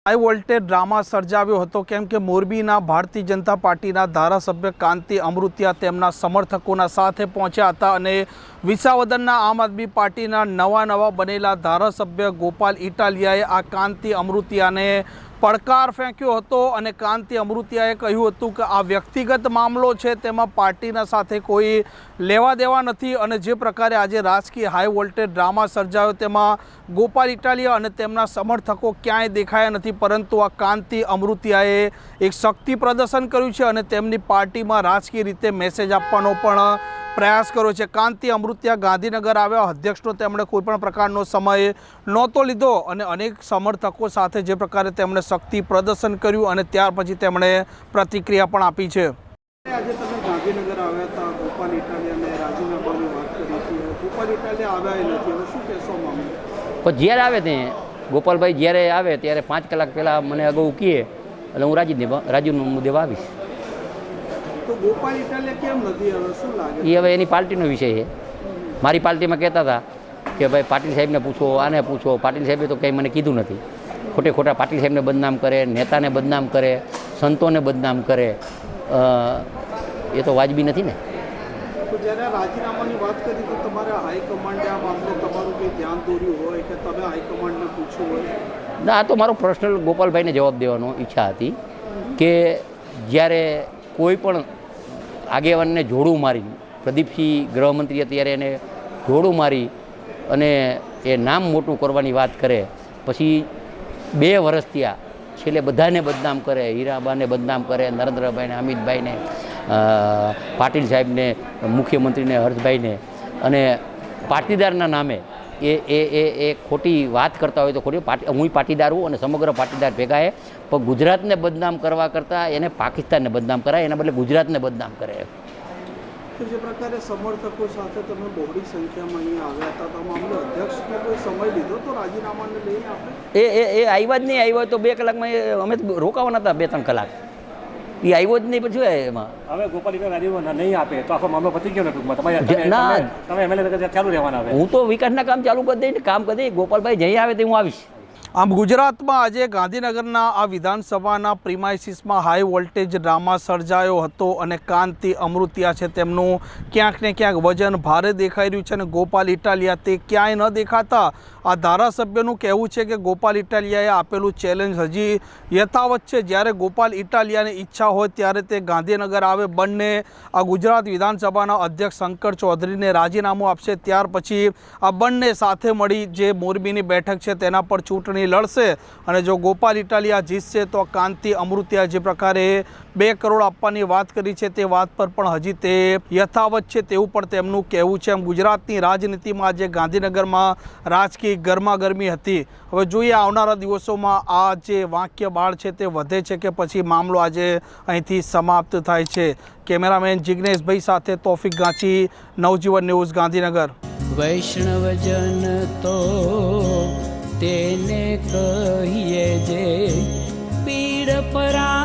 High voltage drama सर्जाव्यो हतो केम के मोरबीना भारतीय जनता पार्टीना धारासभ्य कांति अमृतिया तेमना समर्थकोना साथे पहोंच्या हता अने विसावदरना आम आदमी पार्टीना नवा बनेला धारासभ्य गोपाल इटालियाए आ कांति अमृतियाने પડકાર ફેંક્યો હતો અને કાંતિ અમૃતિયાએ કહ્યું હતું કે આ વ્યક્તિગત મામલો છે, તેમાં પાર્ટીના સાથે કોઈ લેવા દેવા નથી અને જે પ્રકારે આજે રાજકીય હાઈ વોલ્ટેજ ડ્રામા સર્જાયો તેમાં ગોપાલ ઇટાલિયા અને તેમના સમર્થકો ક્યાંય દેખાયા નથી, પરંતુ આ કાંતિ અમૃતિયાએ એક શક્તિ પ્રદર્શન કર્યું છે અને તેમની પાર્ટીમાં રાજકીય રીતે મેસેજ આપવાનો પણ પ્રયાસ કર્યો છે। કાંતિ અમૃતિયા ગાંધીનગર આવ્યા, અધ્યક્ષનો તેમણે કોઈપણ પ્રકારનો સમય નહોતો લીધો અને અનેક સમર્થકો સાથે જે પ્રકારે તેમણે શક્તિ પ્રદર્શન કર્યું અને ત્યાર પછી તેમણે પ્રતિક્રિયા પણ આપી છે। આજે તમે ગાંધીનગર આવ્યા હતા, ગોપાલ ઇટાલિયાને રાજીનામાની વાત કરી હતી, ગોપાલ ઇટાલિયા આવ્યા નથી, હવે શું કહેશો મામલે? પણ જ્યારે આવે તે ગોપાલભાઈ જ્યારે આવે ત્યારે 5 કલાક પહેલાં મને અગાઉ કહે એટલે હું રાજીનામું મુદ્દે આવીશ। તો ગોપાલ ઇટાલિયા કેમ નથી, હવે શું લાગે? એ હવે એની પાર્ટીનો વિષય છે। મારી પાર્ટીમાં કહેતા હતા કે ભાઈ પાટીલ સાહેબને પૂછો, આને પૂછો। પાટીલ સાહેબે તો કંઈ મને કીધું નથી। ખોટા પાટીલ સાહેબને બદનામ કરે, નેતાને બદનામ કરે, સંતોને બદનામ કરે, એ તો વાજબી નથી ને। તો જ્યારે રાજીનામાની વાત કરી તો તમારે હાઈકમાન્ડે આ મામલે તમારું કંઈ ધ્યાન દોર્યું હોય કે તમે હાઈકમાન્ડને પૂછ્યું હોય? ના, આ તો મારો પર્સનલ ગોપાલભાઈને જવાબ દેવાનો ઈચ્છા હતી કે જ્યારે કોઈ પણ આગેવાનને જોડું મારી, પ્રદીપસિંહ ગૃહમંત્રી ત્યારે એને જોડું મારી અને એ નામ મોટું કરવાની વાત કરે, પછી 2 વર્ષ થયા, છેલ્લે બધાને બદનામ કરે, હીરાબાને બદનામ કરે, નરેન્દ્રભાઈને, અમિતભાઈને, પાટીલ સાહેબને, મુખ્યમંત્રીને, હર્ષભાઈને, અને પાટીદારના નામે એ ખોટી વાત કરતા હોય તો ખોટી હું પાટીદાર હું અને સમગ્ર પાટીદાર ભેગા પણ ગુજરાતને બદનામ કરવા કરતાં એને પાકિસ્તાનને બદનામ કરાય, એના બદલે ગુજરાતને બદનામ કરે। તો જે પ્રકારે સમર્થકો સાથે તમે બહોળી સંખ્યામાં અહીંયા આવ્યા હતા, તો મામલે અધ્યક્ષનો કોઈ સમય લીધો તો રાજીનામાને લઈને આપણે? એ આવ્યા જ નહીં, આવ્યો તો 2 કલાકમાં અમે રોકાવાના હતા, 2-3 કલાક એ આવ્યો જ નહીં। પછી એમાં હવે ગોપાલ રાજીનામું નહીં આપે તો આખો મામલો પતી ગયો ને ટૂંકમાં? તમે એમએલએ ચાલુ રહેવાના? હું તો વિકાસના કામ ચાલુ કરી દઈને કામ કરી દઈ, ગોપાલભાઈ જઈ આવે તો હું આવીશ। આમ ગુજરાતમાં આજે ગાંધીનગરના આ વિધાનસભાના પ્રિમાઇસીસમાં હાઈ વોલ્ટેજ ડ્રામા સર્જાયો હતો અને કાંતિ અમૃતિયા છે તેમનું ક્યાંક ને ક્યાંક વજન ભારે દેખાઈ રહ્યું છે અને ગોપાલ ઇટાલિયા તે ક્યાંય ન દેખાતા આ ધારાસભ્યનું કહેવું છે કે ગોપાલ ઇટાલિયાએ આપેલું ચેલેન્જ હજી યથાવત છે। જ્યારે ગોપાલ ઇટાલિયાને ઈચ્છા હોય ત્યારે તે ગાંધીનગર આવે, બંને આ ગુજરાત વિધાનસભાના અધ્યક્ષ શંકર ચૌધરીને રાજીનામું આપશે, ત્યાર પછી આ બંને સાથે મળી જે મોરબીની બેઠક છે તેના પર ચૂંટણી લડશે અને જો ગોપાલ ઇટાલિયા જીતશે તો કાંતિ અમૃતિયા જે પ્રકારે 2 કરોડ આપવાની વાત કરી છે તે વાત પર પણ હજી તે યથાવત છે તેવું પણ તેમનું કહેવું છે। આમ ગુજરાતની રાજનીતિમાં આજે ગાંધીનગરમાં રાજકીય ગરમાગરમી હતી। હવે જોઈએ આવનારા દિવસોમાં આ જે વાક્ય બાળ છે તે વધે છે કે પછી મામલો આજે અહીંથી સમાપ્ત થાય છે। કેમેરામેન જિગ્નેશભાઈ સાથે તોફિક ગાંચી, નવજીવન ન્યૂઝ, ગાંધીનગર। વૈષ્ણવજન તો તેને કહીએ જે પીડ પરા